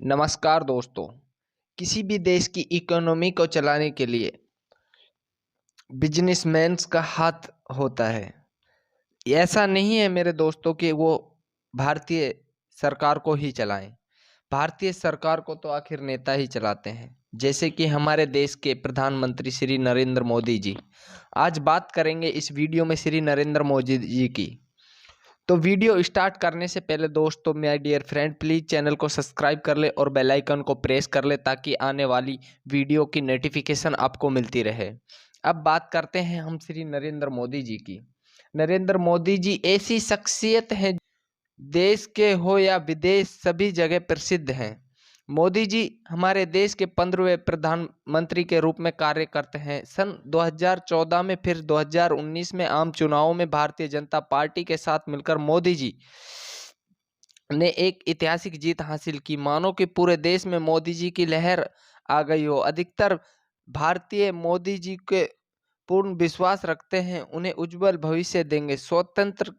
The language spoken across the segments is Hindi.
नमस्कार दोस्तों। किसी भी देश की इकोनॉमी को चलाने के लिए बिजनेसमैन्स का हाथ होता है। ऐसा नहीं है मेरे दोस्तों कि वो भारतीय सरकार को ही चलाएं। भारतीय सरकार को तो आखिर नेता ही चलाते हैं, जैसे कि हमारे देश के प्रधानमंत्री श्री नरेंद्र मोदी जी। आज बात करेंगे इस वीडियो में श्री नरेंद्र मोदी जी की। तो वीडियो स्टार्ट करने से पहले दोस्तों, my dear friend, please channel को सब्सक्राइब कर ले और बेल आइकन को प्रेस कर ले ताकि आने वाली वीडियो की नोटिफिकेशन आपको मिलती रहे। अब बात करते हैं हम श्री नरेंद्र मोदी जी की। नरेंद्र मोदी जी ऐसी शख्सियत हैं, देश के हो या विदेश सभी जगह प्रसिद्ध हैं। मोदी जी हमारे देश के 15वें प्रधानमंत्री के रूप में कार्य करते हैं। सन 2014 में फिर 2019 में आम चुनावों में भारतीय जनता पार्टी के साथ मिलकर मोदी जी ने एक ऐतिहासिक जीत हासिल की। मानो कि पूरे देश में मोदी जी की लहर आ गई हो। अधिकतर भारतीय मोदी जी के पूर्ण विश्वास रखते हैं, उन्हें उज्जवल भविष्य देंगे। स्वतंत्र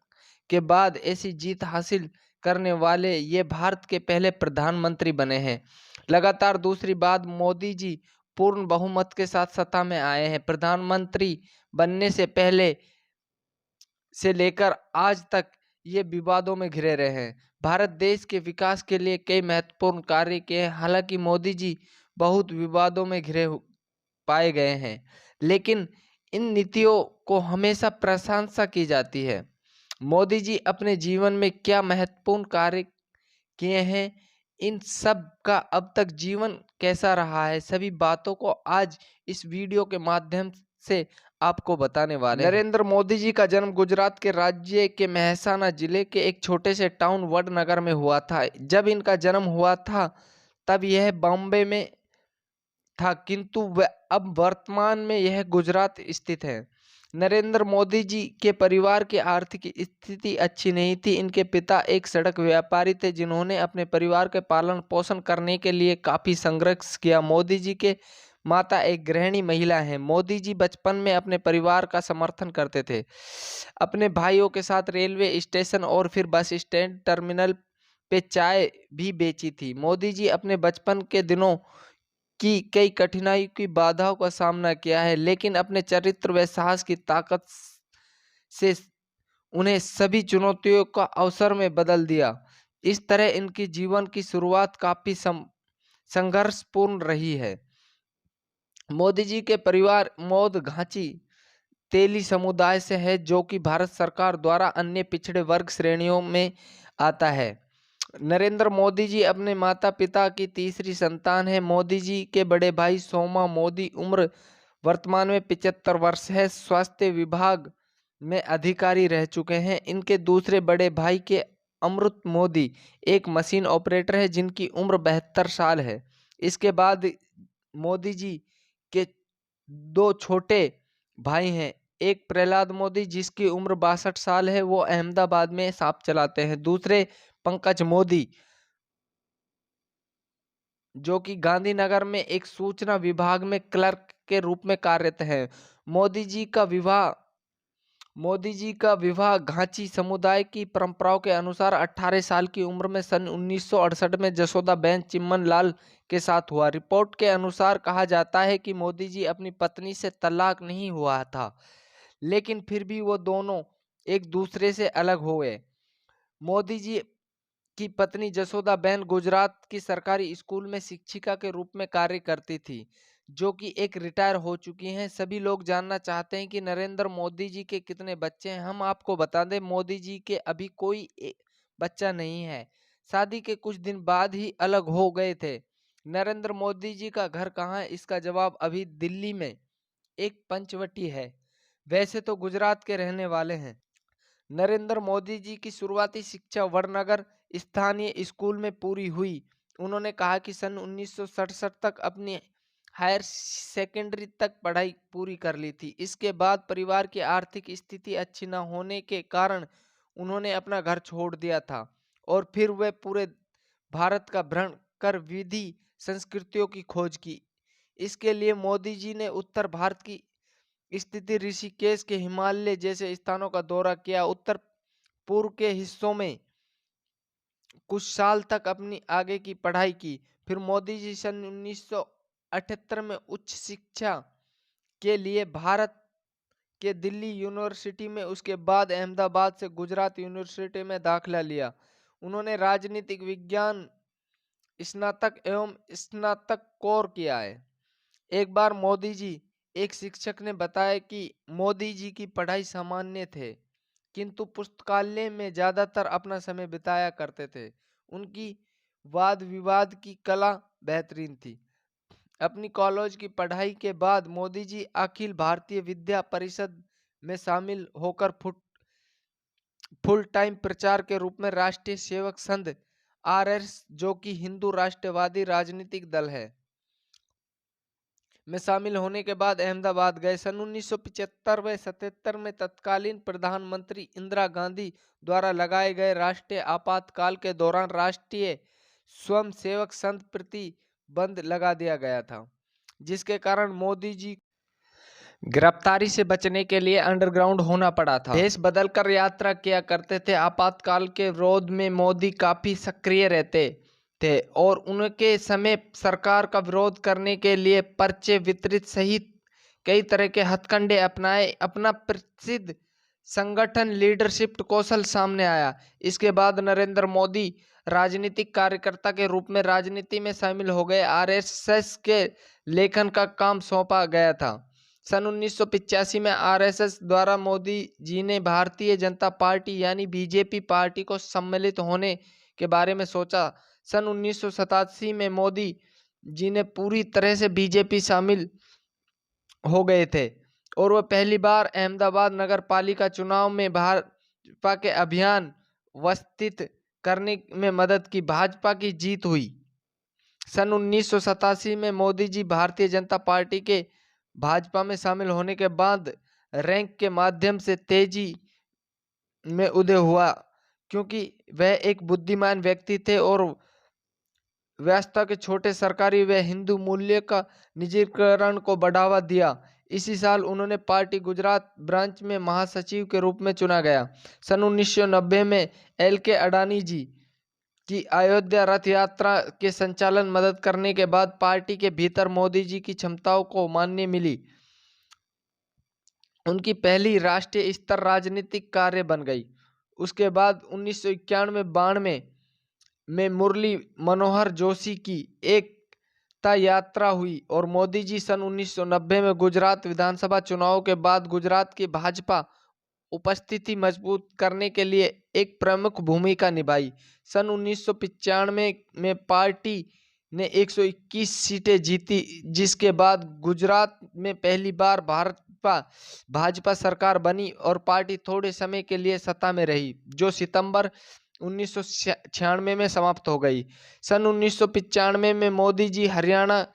के बाद ऐसी जीत हासिल करने वाले ये भारत के पहले प्रधानमंत्री बने हैं। लगातार दूसरी बार मोदी जी पूर्ण बहुमत के साथ सत्ता में आए हैं। प्रधानमंत्री बनने से पहले से लेकर आज तक ये विवादों में घिरे रहे हैं। भारत देश के विकास के लिए कई महत्वपूर्ण कार्य किए हैं। हालांकि मोदी जी बहुत विवादों में पाए गए हैं, लेकिन इन नीतियों को हमेशा प्रशंसा की जाती है। मोदी जी अपने जीवन में क्या महत्वपूर्ण कार्य किए हैं, इन सब का अब तक जीवन कैसा रहा है, सभी बातों को आज इस वीडियो के माध्यम से आपको बताने वाले हैं। नरेंद्र मोदी जी का जन्म गुजरात के राज्य के मेहसाना जिले के एक छोटे से टाउन वडनगर में हुआ था। जब इनका जन्म हुआ था तब यह बॉम्बे में था, किंतु अब वर्तमान में यह गुजरात स्थित है। नरेंद्र मोदी जी के परिवार की आर्थिक स्थिति अच्छी नहीं थी। इनके पिता एक सड़क व्यापारी थे, जिन्होंने अपने परिवार के पालन पोषण करने के लिए काफी संघर्ष किया। मोदी जी के माता एक गृहिणी महिला हैं। मोदी जी बचपन में अपने परिवार का समर्थन करते थे। अपने भाइयों के साथ रेलवे स्टेशन और फिर बस स्टैंड टर्मिनल पे चाय भी बेची थी। मोदी जी अपने बचपन के दिनों की कई कठिनाई की बाधाओं का सामना किया है, लेकिन अपने चरित्र व साहस की ताकत से उन्हें सभी चुनौतियों का अवसर में बदल दिया। इस तरह इनकी जीवन की शुरुआत काफी संघर्षपूर्ण रही है। मोदी जी के परिवार मौद घांची तेली समुदाय से है, जो कि भारत सरकार द्वारा अन्य पिछड़े वर्ग श्रेणियों में आता है। नरेंद्र मोदी जी अपने माता पिता की तीसरी संतान है। मोदी जी के बड़े भाई सोमा मोदी उम्र वर्तमान में 75 वर्ष है, स्वास्थ्य विभाग में अधिकारी रह चुके हैं। इनके दूसरे बड़े भाई के अमृत मोदी एक मशीन ऑपरेटर है, जिनकी उम्र 72 साल है। इसके बाद मोदी जी के दो छोटे भाई हैं। एक प्रहलाद मोदी जिसकी उम्र 62 साल है, वो अहमदाबाद में सांप चलाते हैं। दूसरे पंकज मोदी जो कि गांधीनगर में एक सूचना विभाग में क्लर्क के रूप में कार्यरत है। मोदी जी का विवाह घांची समुदाय की परंपराओं के अनुसार 18 साल की उम्र में सन 1968 में जसोदाबेन चिम्मन लाल के साथ हुआ। रिपोर्ट के अनुसार कहा जाता है कि मोदी जी अपनी पत्नी से तलाक नहीं हुआ था, लेकिन फिर भी वो दोनों एक दूसरे से अलग हो गए। मोदी जी की पत्नी जसोदाबेन गुजरात की सरकारी स्कूल में शिक्षिका के रूप में कार्य करती थी, जो कि एक रिटायर हो चुकी हैं। सभी लोग जानना चाहते हैं कि नरेंद्र मोदी जी के कितने बच्चे हैं। हम आपको बता दें, मोदी जी के अभी कोई बच्चा नहीं है। शादी के कुछ दिन बाद ही अलग हो गए थे। नरेंद्र मोदी जी का घर कहाँ है, इसका जवाब अभी दिल्ली में एक पंचवटी है। वैसे तो गुजरात के रहने वाले हैं। नरेंद्र मोदी जी की शुरुआती शिक्षा वडनगर स्थानीय स्कूल में पूरी हुई। उन्होंने कहा कि सन 1967 तक अपनी हायर सेकेंडरी तक पढ़ाई पूरी कर ली थी। इसके बाद परिवार की आर्थिक स्थिति अच्छी न होने के कारण उन्होंने अपना घर छोड़ दिया था और फिर वे पूरे भारत का भ्रमण कर विधि संस्कृतियों की खोज की। इसके लिए मोदी जी ने उत्तर भारत की स्थिति ऋषिकेश के हिमालय जैसे स्थानों का दौरा किया। उत्तर पूर्व के हिस्सों में कुछ साल तक अपनी आगे की पढ़ाई की। फिर मोदी जी सन 1978 में उच्च शिक्षा के लिए भारत के दिल्ली यूनिवर्सिटी में, उसके बाद अहमदाबाद से गुजरात यूनिवर्सिटी में दाखिला लिया। उन्होंने राजनीतिक विज्ञान स्नातक एवं स्नातकोत्तर किया है। एक बार मोदी जी, एक शिक्षक ने बताया कि मोदी जी की पढ़ाई सामान्य थे, किंतु पुस्तकालय में ज्यादातर अपना समय बिताया करते थे। उनकी वाद विवाद की कला बेहतरीन थी। अपनी कॉलेज की पढ़ाई के बाद मोदी जी अखिल भारतीय विद्या परिषद में शामिल होकर फुल टाइम प्रचार के रूप में राष्ट्रीय सेवक संघ आरएस, जो कि हिंदू राष्ट्रवादी राजनीतिक दल है, में शामिल होने के बाद अहमदाबाद गए। सन 1975 व 77 में तत्कालीन प्रधानमंत्री इंदिरा गांधी द्वारा लगाए गए राष्ट्रीय आपातकाल के दौरान राष्ट्रीय स्वयंसेवक संघ प्रतिबंध लगा दिया गया था, जिसके कारण मोदी जी गिरफ्तारी से बचने के लिए अंडरग्राउंड होना पड़ा था। भेष बदलकर यात्रा किया करते थे। आपातकाल के विरोध में मोदी काफी सक्रिय रहते थे और उनके समय सरकार का विरोध करने के लिए पर्चे वितरित सहित कई तरह के हथकंडे अपनाए। अपना प्रसिद्ध संगठन लीडरशिप कौशल सामने आया। इसके बाद नरेंद्र मोदी राजनीतिक कार्यकर्ता के रूप में राजनीति में शामिल हो गए। आरएसएस के लेखन का काम सौंपा गया था। सन 1985 में आरएसएस द्वारा मोदी जी ने भारतीय जनता पार्टी यानी बीजेपी पार्टी को सम्मिलित होने के बारे में सोचा। सन 1987 में मोदी जी ने पूरी तरह से बीजेपी शामिल हो गए थे और वह पहली बार अहमदाबाद नगर पालिका चुनाव में भाजपा के अभियान विस्तृत करने में मदद की। भाजपा की जीत हुई। सन 1987 में मोदी जी भारतीय जनता पार्टी के भाजपा में शामिल होने के बाद रैंक के माध्यम से तेजी में उदय हुआ, क्योंकि वह एक बुद्धिमान व्यक्ति थे और व्यवस्था के छोटे सरकारी व हिंदू मूल्य का निजीकरण को बढ़ावा दिया। इसी साल उन्होंने पार्टी गुजरात ब्रांच में महासचिव के रूप में चुना गया। सन 1990 में एल.के. अडानी जी की अयोध्या रथ यात्रा के संचालन मदद करने के बाद पार्टी के भीतर मोदी जी की क्षमताओं को मान्य मिली। उनकी पहली राष्ट्रीय स्तर राजनीतिक कार्य बन गई। उसके बाद 1991-92 में मुरली मनोहर जोशी की एकता यात्रा हुई और मोदी जी सन 1990 में गुजरात विधानसभा चुनाव के बाद गुजरात की भाजपा उपस्थिति मजबूत करने के लिए एक प्रमुख भूमिका निभाई। सन 1995 में पार्टी ने 121 सीटें जीती, जिसके बाद गुजरात में पहली बार भाजपा सरकार बनी और पार्टी थोड़े समय के लिए सत्ता में रही, जो सितंबर 1996 में समाप्त हो गई। सन 1995 में मोदी जी हरियाणा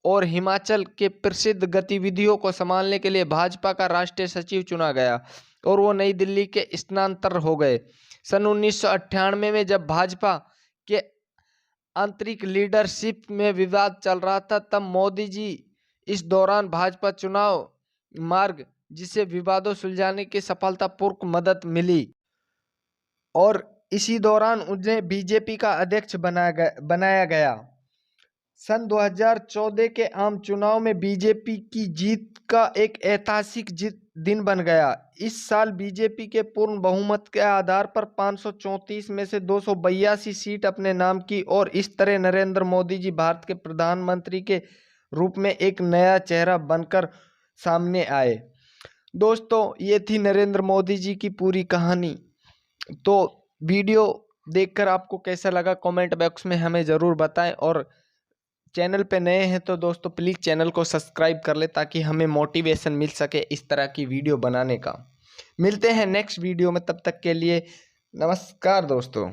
और हिमाचल के प्रसिद्ध गतिविधियों को संभालने के लिए भाजपा का राष्ट्रीय सचिव चुना गया और वो नई दिल्ली के स्थानांतर हो गए। सन 1998 में जब भाजपा के आंतरिक लीडरशिप में विवाद चल रहा था, तब मोदी जी इस दौरान भाजपा चुनाव मार्ग, जिसे विवादों सुलझाने की सफलतापूर्वक मदद मिली और इसी दौरान उन्हें बीजेपी का अध्यक्ष बनाया गया। सन 2014 के आम चुनाव में बीजेपी की जीत का एक ऐतिहासिक दिन बन गया। इस साल बीजेपी के पूर्ण बहुमत के आधार पर 534 में से 282 सीट अपने नाम की और इस तरह नरेंद्र मोदी जी भारत के प्रधानमंत्री के रूप में एक नया चेहरा बनकर सामने आए। दोस्तों, ये थी नरेंद्र मोदी जी की पूरी कहानी। तो वीडियो देखकर आपको कैसा लगा कमेंट बॉक्स में हमें ज़रूर बताएं और चैनल पे नए हैं तो दोस्तों प्लीज़ चैनल को सब्सक्राइब कर ले ताकि हमें मोटिवेशन मिल सके इस तरह की वीडियो बनाने का। मिलते हैं नेक्स्ट वीडियो में, तब तक के लिए नमस्कार दोस्तों।